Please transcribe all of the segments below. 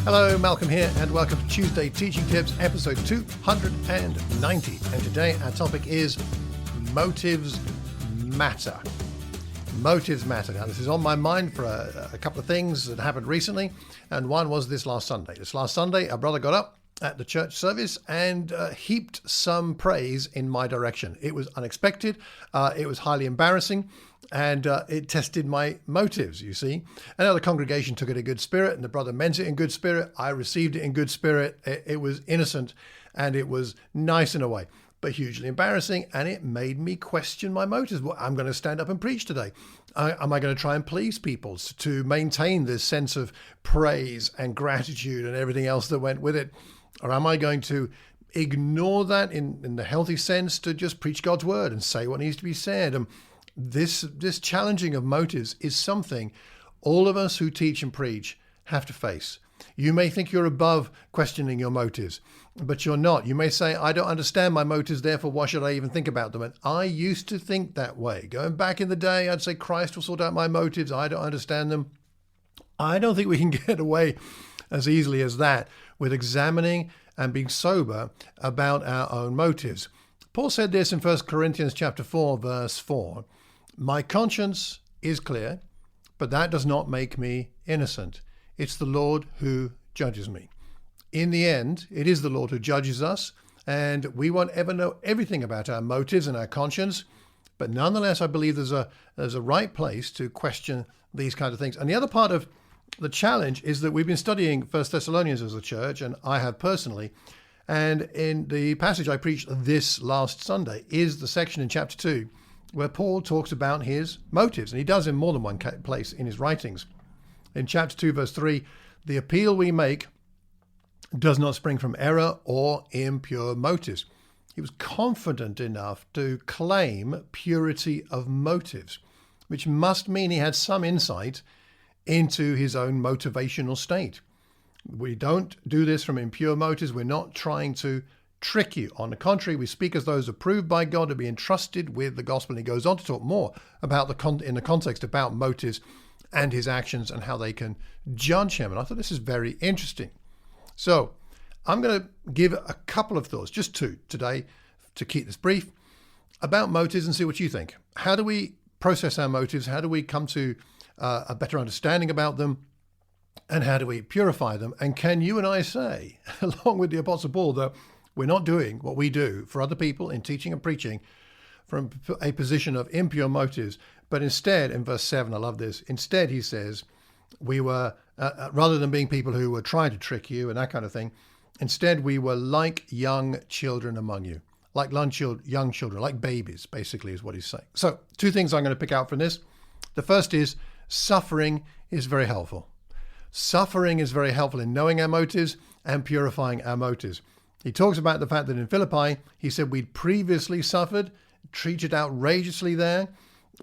Hello, Malcolm here, and welcome to Tuesday Teaching Tips, episode 290. And today our topic is motives matter. Motives matter. Now, this is on my mind for a couple of things that happened recently, and one was this last Sunday. This last Sunday, a brother got up at the church service and heaped some praise in my direction. It was unexpected, it was highly embarrassing, and it tested my motives, you see. And now the congregation took it in good spirit, and the brother meant it in good spirit. I received it in good spirit. It was innocent, and it was nice in a way, but hugely embarrassing, and it made me question my motives. Well, I'm going to stand up and preach today. Am I going to try and please people to maintain this sense of praise and gratitude and everything else that went with it? Or am I going to ignore that in the healthy sense to just preach God's word and say what needs to be said? And this challenging of motives is something all of us who teach and preach have to face. You may think you're above questioning your motives, but you're not. You may say, I don't understand my motives, therefore why should I even think about them? And I used to think that way. Going back in the day, I'd say, Christ will sort out my motives. I don't understand them. I don't think we can get away as easily as that with examining and being sober about our own motives. Paul said this in 1 Corinthians chapter 4, verse 4. My conscience is clear, but that does not make me innocent. It's the Lord who judges me. In the end, it is the Lord who judges us, and we won't ever know everything about our motives and our conscience. But nonetheless, I believe there's a right place to question these kind of things. And the other part of the challenge is that we've been studying 1 Thessalonians as a church, and I have personally. And in the passage I preached this last Sunday is the section in chapter 2 where Paul talks about his motives, and he does in more than one place in his writings. In chapter 2, verse 3, the appeal we make does not spring from error or impure motives. He was confident enough to claim purity of motives, which must mean he had some insight into his own motivational state. We don't do this from impure motives. We're not trying to trick you. On the contrary, we speak as those approved by God to be entrusted with the gospel. And he goes on to talk more about in the context about motives and his actions and how they can judge him. And I thought this is very interesting. So I'm going to give a couple of thoughts, just two today, to keep this brief, about motives and see what you think. How do we process our motives? How do we come to a better understanding about them? And how do we purify them? And can you and I say, along with the Apostle Paul, that we're not doing what we do for other people in teaching and preaching from a position of impure motives, but instead, in verse 7, I love this, instead he says, we were, rather than being people who were trying to trick you and that kind of thing, instead we were like young children among you, like young children, like babies, basically is what he's saying. So two things I'm going to pick out from this. The first is suffering is very helpful. Suffering is very helpful in knowing our motives and purifying our motives. He talks about the fact that in Philippi, he said we'd previously suffered, treated outrageously there.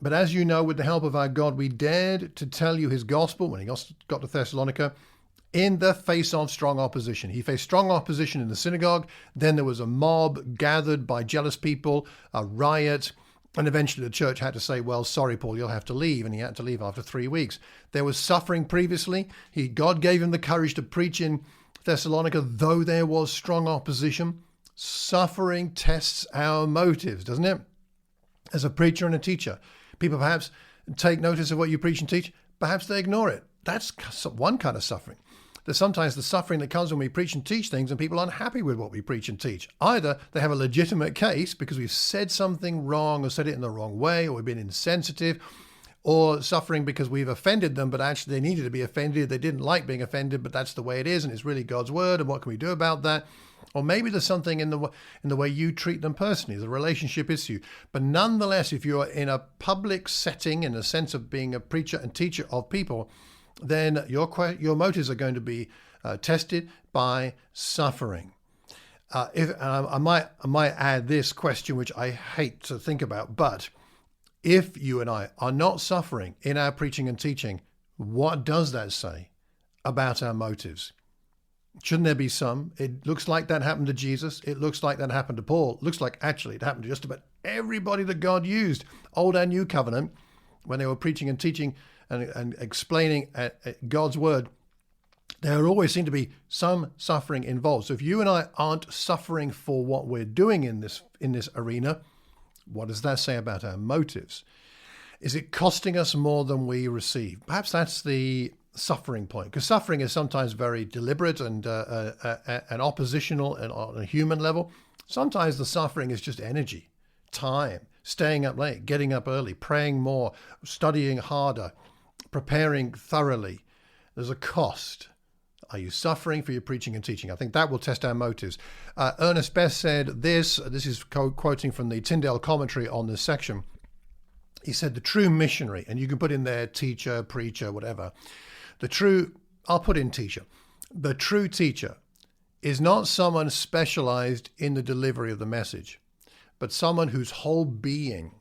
But as you know, with the help of our God, we dared to tell you his gospel when he got to Thessalonica in the face of strong opposition. He faced strong opposition in the synagogue. Then there was a mob gathered by jealous people, a riot. And eventually the church had to say, well, sorry, Paul, you'll have to leave. And he had to leave after 3 weeks. There was suffering previously. God gave him the courage to preach in Thessalonica, though there was strong opposition. Suffering tests our motives, doesn't it? As a preacher and a teacher, people perhaps take notice of what you preach and teach. Perhaps they ignore it. That's one kind of suffering. There's sometimes the suffering that comes when we preach and teach things and people aren't happy with what we preach and teach. Either they have a legitimate case because we've said something wrong or said it in the wrong way, or we've been insensitive, or suffering because we've offended them, but actually they needed to be offended. They didn't like being offended, but that's the way it is, and it's really God's word, and what can we do about that? Or maybe there's something in the way you treat them personally, the relationship issue. But nonetheless, if you're in a public setting, in a sense of being a preacher and teacher of people, then your motives are going to be tested by suffering. I might add this question, which I hate to think about, but if you and I are not suffering in our preaching and teaching, what does that say about our motives? Shouldn't there be some? It looks like that happened to Jesus. It looks like that happened to Paul. It looks like actually it happened to just about everybody that God used, Old and New Covenant, when they were preaching and teaching and explaining God's word. there always seem to be some suffering involved. So if you and I aren't suffering for what we're doing in this arena, what does that say about our motives? Is it costing us more than we receive? Perhaps that's the suffering point, because suffering is sometimes very deliberate and oppositional and on a human level. Sometimes the suffering is just energy, time, staying up late, getting up early, praying more, studying harder, preparing thoroughly. There's a cost. Are you suffering for your preaching and teaching? I think that will test our motives. Ernest Best said this is quoting from the Tyndale commentary on this section. He said, the true missionary, and you can put in there teacher, preacher, whatever. I'll put in teacher. The true teacher is not someone specialized in the delivery of the message, but someone whose whole being,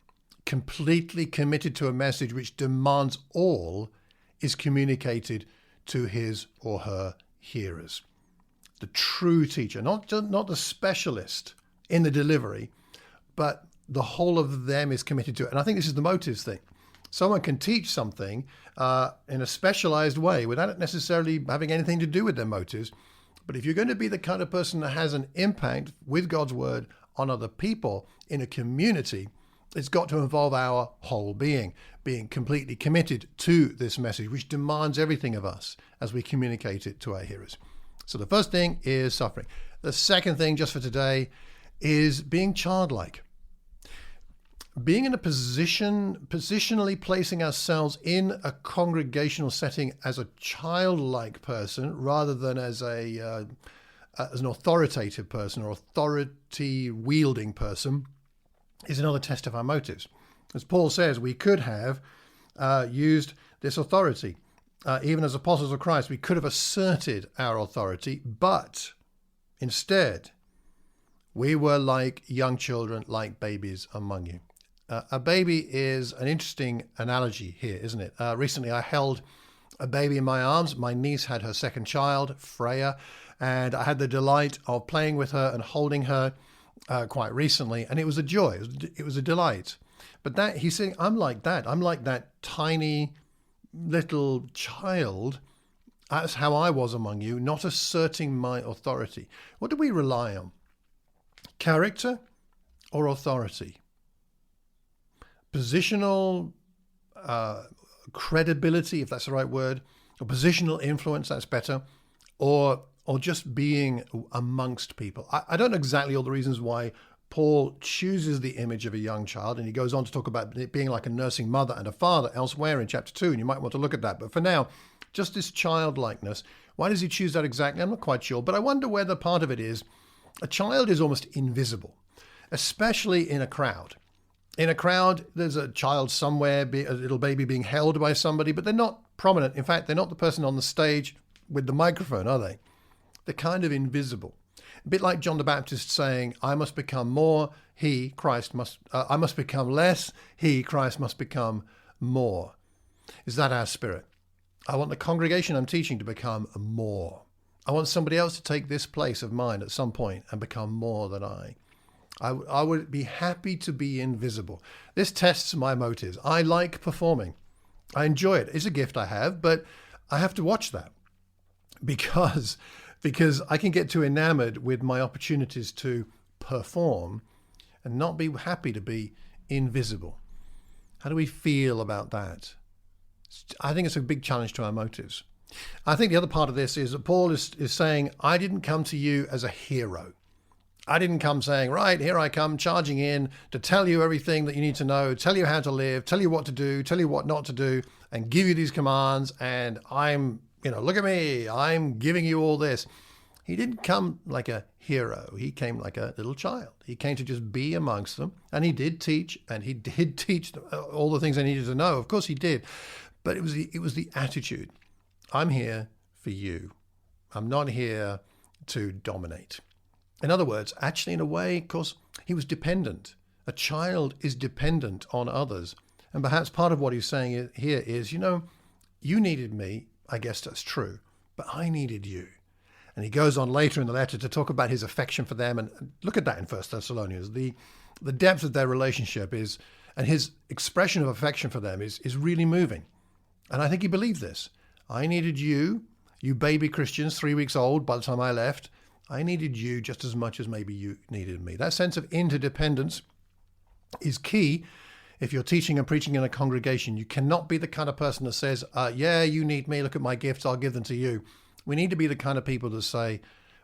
completely committed to a message which demands all, is communicated to his or her hearers. The true teacher, not the specialist in the delivery, but the whole of them is committed to it. And I think this is the motives thing. Someone can teach something in a specialized way without it necessarily having anything to do with their motives. But if you're going to be the kind of person that has an impact with God's word on other people in a community, it's got to involve our whole being completely committed to this message, which demands everything of us as we communicate it to our hearers. So the first thing is suffering. The second thing, just for today, is being childlike. Being in a positionally placing ourselves in a congregational setting as a childlike person rather than as an authoritative person or authority-wielding person is another test of our motives. As Paul says, we could have used this authority. Even as apostles of Christ, we could have asserted our authority, but instead, we were like young children, like babies among you. A baby is an interesting analogy here, isn't it? Recently, I held a baby in my arms. My niece had her second child, Freya, and I had the delight of playing with her and holding her quite recently, and it was a joy. It was a delight. But he's saying, I'm like that. I'm like that tiny little child. That's how I was among you, not asserting my authority. What do we rely on? Character or authority? Positional credibility, if that's the right word, or positional influence, that's better, or just being amongst people. I don't know exactly all the reasons why Paul chooses the image of a young child, and he goes on to talk about it being like a nursing mother and a father elsewhere in chapter 2, and you might want to look at that. But for now, just this childlikeness, why does he choose that exactly? I'm not quite sure, but I wonder whether part of it is a child is almost invisible, especially in a crowd. In a crowd, there's a child somewhere, a little baby being held by somebody, but they're not prominent. In fact, they're not the person on the stage with the microphone, are they? They're kind of invisible. A bit like John the Baptist saying, I must become more, I must become less, Christ must become more. Is that our spirit? I want the congregation I'm teaching to become more. I want somebody else to take this place of mine at some point and become more than I. I would be happy to be invisible. This tests my motives. I like performing. I enjoy it. It's a gift I have, but I have to watch that because I can get too enamored with my opportunities to perform and not be happy to be invisible. How do we feel about that? I think it's a big challenge to our motives. I think the other part of this is that Paul is saying, I didn't come to you as a hero. I didn't come saying, right, here I come charging in to tell you everything that you need to know, tell you how to live, tell you what to do, tell you what not to do, and give you these commands. And look at me, I'm giving you all this. He didn't come like a hero. He came like a little child. He came to just be amongst them. And he did teach, and he did teach all the things they needed to know. Of course he did. But it was the attitude. I'm here for you. I'm not here to dominate. In other words, actually, in a way, of course, he was dependent. A child is dependent on others. And perhaps part of what he's saying here is, you needed me. I guess that's true. But I needed you. And he goes on later in the letter to talk about his affection for them. And look at that in 1 Thessalonians. The depth of their relationship is, and his expression of affection for them is really moving. And I think he believed this. I needed you. You baby Christians, 3 weeks old by the time I left, I needed you just as much as maybe you needed me. That sense of interdependence is key if you're teaching and preaching in a congregation. You cannot be the kind of person that says, yeah, you need me, look at my gifts, I'll give them to you. We need to be the kind of people that say,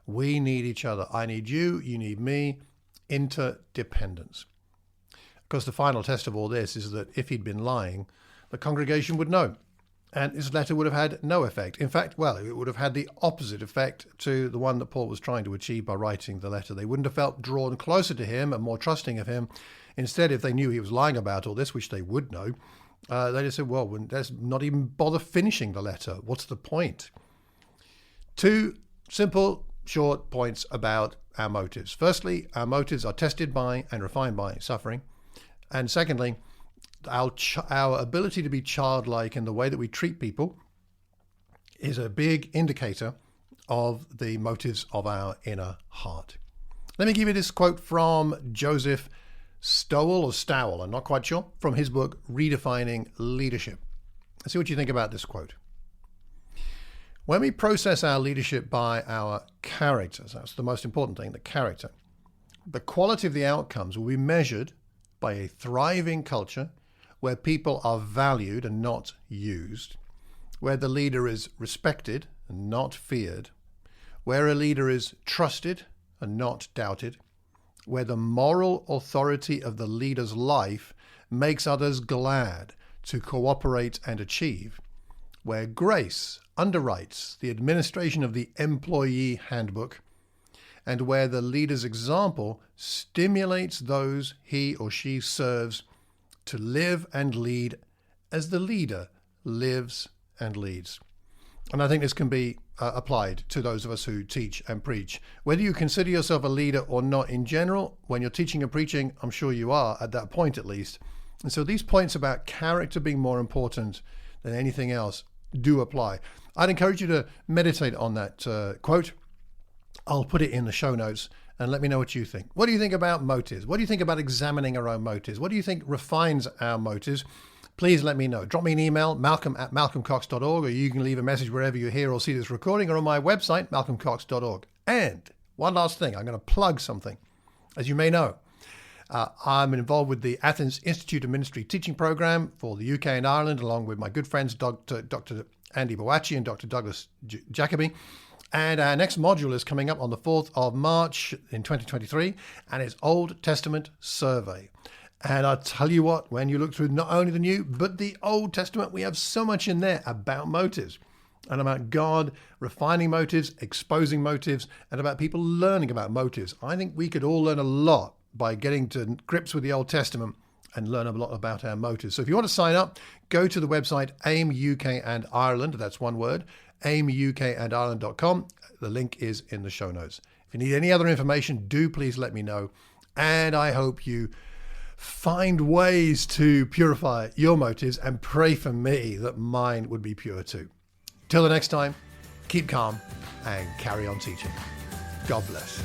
we need each other. I need you, you need me. Interdependence. Of course, the final test of all this is that if he'd been lying, the congregation would know. And his letter would have had no effect. In fact, well, it would have had the opposite effect to the one that Paul was trying to achieve by writing the letter. They wouldn't have felt drawn closer to him and more trusting of him. Instead, if they knew he was lying about all this, which they would know, they'd have said, well, let's not even bother finishing the letter. What's the point? 2 simple, short points about our motives. Firstly, our motives are tested by and refined by suffering. And secondly, our ability to be childlike in the way that we treat people is a big indicator of the motives of our inner heart. Let me give you this quote from Joseph Stowell, I'm not quite sure, from his book, Redefining Leadership. Let's see what you think about this quote. When we process our leadership by our characters, that's the most important thing, the character, the quality of the outcomes will be measured by a thriving culture where people are valued and not used, where the leader is respected and not feared, where a leader is trusted and not doubted, where the moral authority of the leader's life makes others glad to cooperate and achieve, where grace underwrites the administration of the employee handbook, and where the leader's example stimulates those he or she serves to live and lead as the leader lives and leads. And I think this can be applied to those of us who teach and preach. Whether you consider yourself a leader or not in general, when you're teaching and preaching, I'm sure you are at that point at least. And so these points about character being more important than anything else do apply. I'd encourage you to meditate on that quote. I'll put it in the show notes and let me know what you think. What do you think about motives? What do you think about examining our own motives? What do you think refines our motives? Please let me know. Drop me an email, malcolm@malcolmcox.org, or you can leave a message wherever you hear or see this recording, or on my website, malcolmcox.org. And one last thing, I'm going to plug something. As you may know, I'm involved with the Athens Institute of Ministry teaching program for the UK and Ireland, along with my good friends, Dr. Andy Boachi and Dr. Douglas Jacoby. And our next module is coming up on the 4th of March in 2023, and it's Old Testament survey. And I'll tell you what, when you look through not only the New, but the Old Testament, we have so much in there about motives and about God refining motives, exposing motives, and about people learning about motives. I think we could all learn a lot by getting to grips with the Old Testament and learn a lot about our motives. So if you want to sign up, go to the website AIM UK and Ireland, that's one word, aimukанdireland.com. The link is in the show notes. If you need any other information, do please let me know. And I hope you find ways to purify your motives and pray for me that mine would be pure too. Till the next time, keep calm and carry on teaching. God bless.